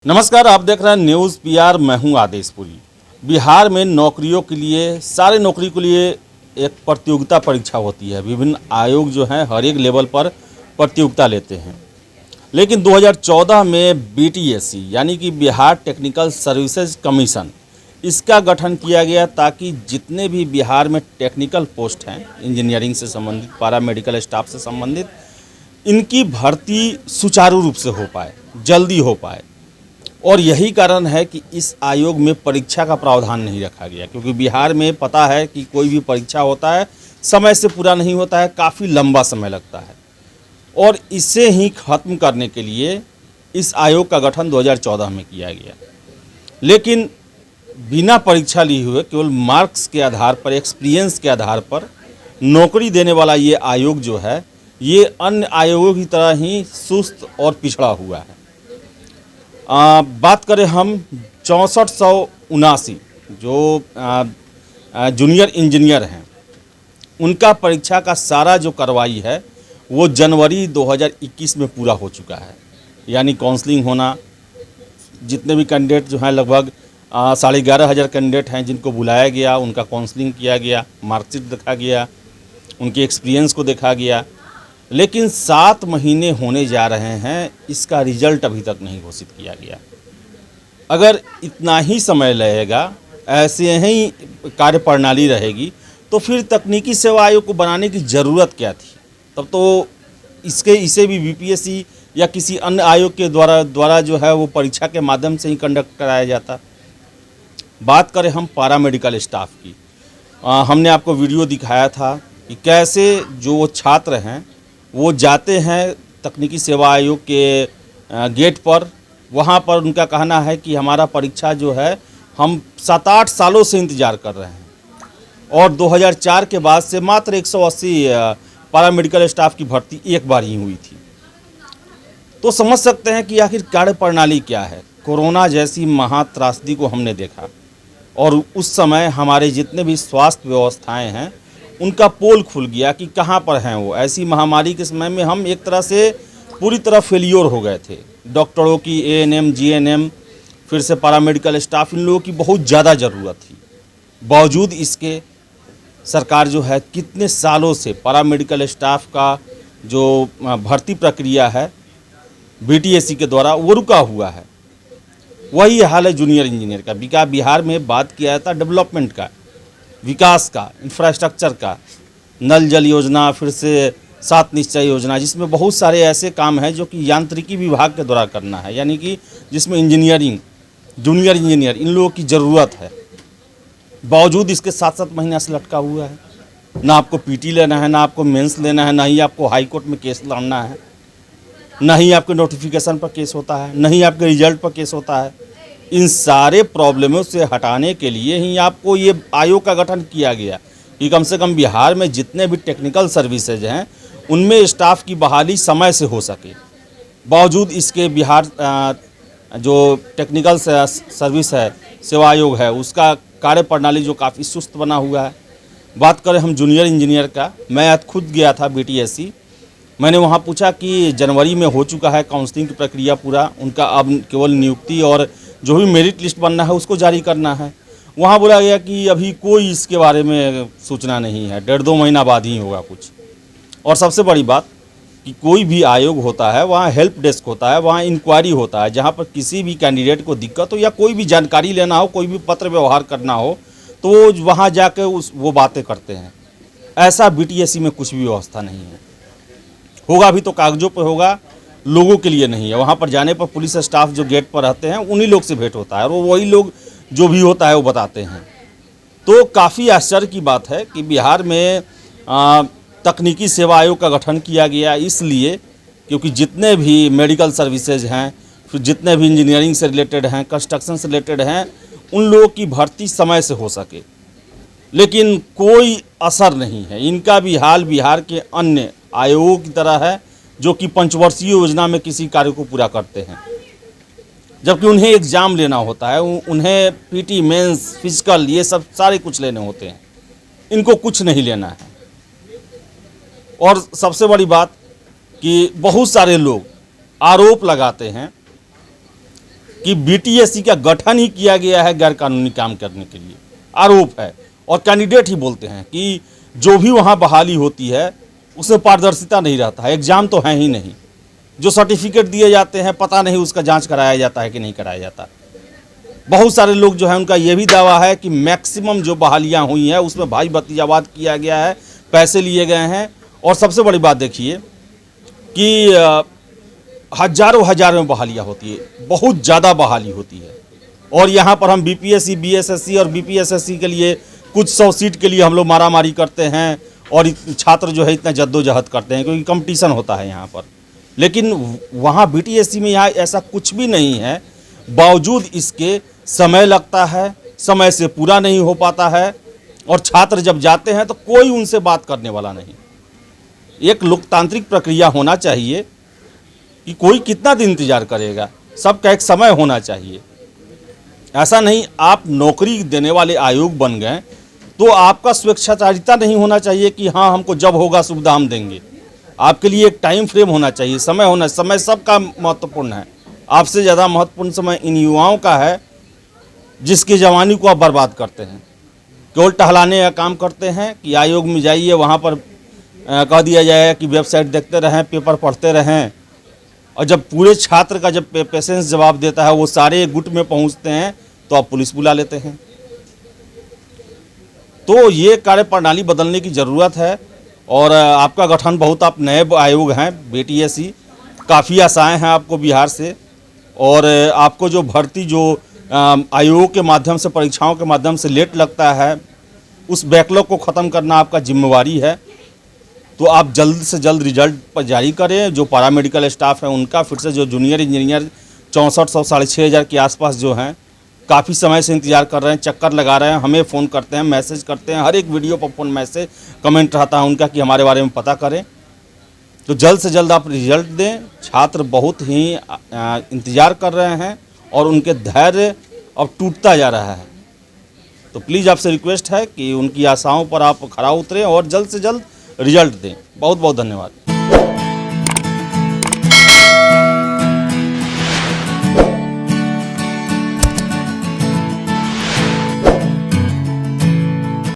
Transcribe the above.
नमस्कार, आप देख रहे हैं न्यूज़ पीआर। मैं हूं आदेशपुरी। बिहार में नौकरियों के लिए सारे नौकरी के लिए एक प्रतियोगिता परीक्षा होती है। विभिन्न आयोग जो हैं हर एक लेवल पर प्रतियोगिता लेते हैं। लेकिन 2014 में बीटीएससी यानी कि बिहार टेक्निकल सर्विसेज कमीशन, इसका गठन किया गया ताकि जितने भी बिहार में टेक्निकल पोस्ट हैं, इंजीनियरिंग से संबंधित, पैरामेडिकल स्टाफ से संबंधित, इनकी भर्ती सुचारू रूप से हो पाए, जल्दी हो पाए। और यही कारण है कि इस आयोग में परीक्षा का प्रावधान नहीं रखा गया, क्योंकि बिहार में पता है कि कोई भी परीक्षा होता है समय से पूरा नहीं होता है, काफ़ी लंबा समय लगता है। और इसे ही ख़त्म करने के लिए इस आयोग का गठन 2014 में किया गया। लेकिन बिना परीक्षा लिए हुए केवल मार्क्स के आधार पर, एक्सपीरियंस के आधार पर नौकरी देने वाला ये आयोग जो है, ये अन्य आयोगों की तरह ही सुस्त और पिछड़ा हुआ है। बात करें हम 6479 जो जूनियर इंजीनियर हैं, उनका परीक्षा का सारा जो कार्रवाई है वो जनवरी 2021 में पूरा हो चुका है। यानी काउंसलिंग होना, जितने भी कैंडिडेट जो हैं, लगभग 11,500 कैंडिडेट हैं जिनको बुलाया गया, उनका काउंसलिंग किया गया, मार्कशीट देखा गया, उनके एक्सपीरियंस को देखा गया। लेकिन 7 महीने होने जा रहे हैं, इसका रिजल्ट अभी तक नहीं घोषित किया गया। अगर इतना ही समय लगेगा, ऐसे ही कार्यप्रणाली रहेगी, तो फिर तकनीकी सेवा आयोग को बनाने की ज़रूरत क्या थी? तब तो इसे भी बीपीएससी या किसी अन्य आयोग के द्वारा जो है वो परीक्षा के माध्यम से ही कंडक्ट कराया जाता। बात करें हम पैरामेडिकल स्टाफ की, हमने आपको वीडियो दिखाया था कि कैसे जो छात्र हैं वो जाते हैं तकनीकी सेवा आयोग के गेट पर। वहाँ पर उनका कहना है कि हमारा परीक्षा जो है हम 7-8 सालों से इंतज़ार कर रहे हैं, और 2004 के बाद से मात्र 180 पैरामेडिकल स्टाफ की भर्ती एक बार ही हुई थी। तो समझ सकते हैं कि आखिर कार्यप्रणाली क्या है। कोरोना जैसी महात्रासदी को हमने देखा, और उस समय हमारे जितने भी स्वास्थ्य व्यवस्थाएं हैं उनका पोल खुल गया कि कहाँ पर हैं वो। ऐसी महामारी के समय में हम एक तरह से पूरी तरह फेलियर हो गए थे। डॉक्टरों की, एएनएम, जीएनएम, फिर से पैरामेडिकल स्टाफ, इन लोगों की बहुत ज़्यादा ज़रूरत थी। बावजूद इसके सरकार जो है कितने सालों से पैरामेडिकल स्टाफ का जो भर्ती प्रक्रिया है बीटीएससी के द्वारा, वो रुका हुआ है। वही हाल है जूनियर इंजीनियर का। बिहार में बात किया जाता डेवलपमेंट का, विकास का, इंफ्रास्ट्रक्चर का, नल जल योजना, फिर से 7 निश्चय योजना, जिसमें बहुत सारे ऐसे काम हैं जो कि यांत्रिकी विभाग के द्वारा करना है, यानी कि जिसमें इंजीनियरिंग, जूनियर इंजीनियर, इन लोगों की ज़रूरत है। बावजूद इसके 7-7 महीना से लटका हुआ है। ना आपको पीटी लेना है, ना आपको मेंस लेना है, ना ही आपको हाई कोर्ट में केस लड़ना है, ना ही आपके नोटिफिकेशन पर केस होता है, ना ही आपके रिजल्ट पर केस होता है। इन सारे प्रॉब्लमों से हटाने के लिए ही आपको ये आयोग का गठन किया गया कि कम से कम बिहार में जितने भी टेक्निकल सर्विसेज हैं उनमें स्टाफ की बहाली समय से हो सके। बावजूद इसके बिहार जो टेक्निकल सर्विस है, सेवा आयोग है, उसका कार्यप्रणाली जो काफ़ी सुस्त बना हुआ है। बात करें हम जूनियर इंजीनियर का, मैं आज खुद गया था बीटीएससी। मैंने वहाँ पूछा कि जनवरी में हो चुका है काउंसलिंग की प्रक्रिया पूरा, उनका अब केवल नियुक्ति और जो भी मेरिट लिस्ट बनना है उसको जारी करना है। वहाँ बोला गया कि अभी कोई इसके बारे में सूचना नहीं है, 1.5-2 महीना बाद ही होगा कुछ। और सबसे बड़ी बात कि कोई भी आयोग होता है वहाँ हेल्प डेस्क होता है, वहाँ इंक्वायरी होता है, जहाँ पर किसी भी कैंडिडेट को दिक्कत हो या कोई भी जानकारी लेना हो, कोई भी पत्र व्यवहार करना हो, तो वो वहाँ जाकर वो बातें करते हैं। ऐसा बीटीएससी में कुछ भी व्यवस्था नहीं है। होगा भी तो कागजों पर होगा, लोगों के लिए नहीं है। वहाँ पर जाने पर पुलिस स्टाफ जो गेट पर रहते हैं उन्हीं लोग से भेंट होता है, और वही लोग जो भी होता है वो बताते हैं। तो काफ़ी आश्चर्य की बात है कि बिहार में तकनीकी सेवा आयोग का गठन किया गया, इसलिए क्योंकि जितने भी मेडिकल सर्विसेज हैं, फिर जितने भी इंजीनियरिंग से रिलेटेड हैं, कंस्ट्रक्शन से रिलेटेड हैं, उन लोगों की भर्ती समय से हो सके। लेकिन कोई असर नहीं है। इनका भी हाल बिहार के अन्य आयोगों की तरह है जो कि पंचवर्षीय योजना में किसी कार्य को पूरा करते हैं, जबकि उन्हें एग्ज़ाम लेना होता है, उन्हें पीटी, मेंस, फिजिकल, ये सब सारे कुछ लेने होते हैं। इनको कुछ नहीं लेना है। और सबसे बड़ी बात कि बहुत सारे लोग आरोप लगाते हैं कि बीटीएससी का गठन ही किया गया है गैरकानूनी काम करने के लिए, आरोप है। और कैंडिडेट ही बोलते हैं कि जो भी वहाँ बहाली होती है उसमें पारदर्शिता नहीं रहता है, एग्ज़ाम तो है ही नहीं, जो सर्टिफिकेट दिए जाते हैं पता नहीं उसका जांच कराया जाता है कि नहीं कराया जाता। बहुत सारे लोग जो है उनका ये भी दावा है कि मैक्सिमम जो बहालियाँ हुई हैं उसमें भाई भतीजावाद किया गया है, पैसे लिए गए हैं। और सबसे बड़ी बात देखिए कि हज़ारों में बहालियाँ होती है, बहुत ज़्यादा बहाली होती है। और यहाँ पर हम बीपीएससी, बीएसएससी और बीपीएसएससी के लिए कुछ 100 सीट के लिए हम लोग मारामारी करते हैं और छात्र जो है इतना जद्दोजहद करते हैं क्योंकि कंपटीशन होता है यहाँ पर। लेकिन वहाँ बीटीएससी में यहाँ ऐसा कुछ भी नहीं है, बावजूद इसके समय लगता है, समय से पूरा नहीं हो पाता है और छात्र जब जाते हैं तो कोई उनसे बात करने वाला नहीं। एक लोकतांत्रिक प्रक्रिया होना चाहिए कि कोई कितना दिन इंतज़ार करेगा, सबका एक समय होना चाहिए। ऐसा नहीं आप नौकरी देने वाले आयोग बन गए तो आपका स्वेच्छाचारिता नहीं होना चाहिए कि हाँ हमको जब होगा सुविधा हम देंगे। आपके लिए एक टाइम फ्रेम होना चाहिए, समय होना, समय सबका महत्वपूर्ण है। आपसे ज़्यादा महत्वपूर्ण समय इन युवाओं का है जिसकी जवानी को आप बर्बाद करते हैं, केवल टहलाने का काम करते हैं कि आयोग में जाइए, वहाँ पर कह दिया जाए कि वेबसाइट देखते रहें, पेपर पढ़ते रहें। और जब पूरे छात्र का जब पेशेंस जवाब देता है, वो सारे गुट में पहुँचते हैं तो आप पुलिस बुला लेते हैं। तो ये कार्यप्रणाली बदलने की ज़रूरत है। और आपका गठन बहुत, आप नए आयोग हैं बीटीएससी, काफ़ी आशाएं हैं आपको बिहार से। और आपको जो भर्ती जो आयोग के माध्यम से, परीक्षाओं के माध्यम से लेट लगता है, उस बैकलॉग को ख़त्म करना आपका जिम्मेवारी है। तो आप जल्द से जल्द रिजल्ट पर जारी करें। जो पैरामेडिकल स्टाफ है उनका, फिर से जो जूनियर इंजीनियर 6400 6,500 के आसपास जो हैं काफ़ी समय से इंतज़ार कर रहे हैं, चक्कर लगा रहे हैं, हमें फ़ोन करते हैं, मैसेज करते हैं, हर एक वीडियो पर फ़ोन मैसेज कमेंट रहता है उनका कि हमारे बारे में पता करें। तो जल्द से जल्द आप रिजल्ट दें। छात्र बहुत ही इंतज़ार कर रहे हैं और उनके धैर्य अब टूटता जा रहा है। तो प्लीज़ आपसे रिक्वेस्ट है कि उनकी आशाओं पर आप खरा उतरें और जल्द से जल्द रिजल्ट दें। बहुत बहुत धन्यवाद।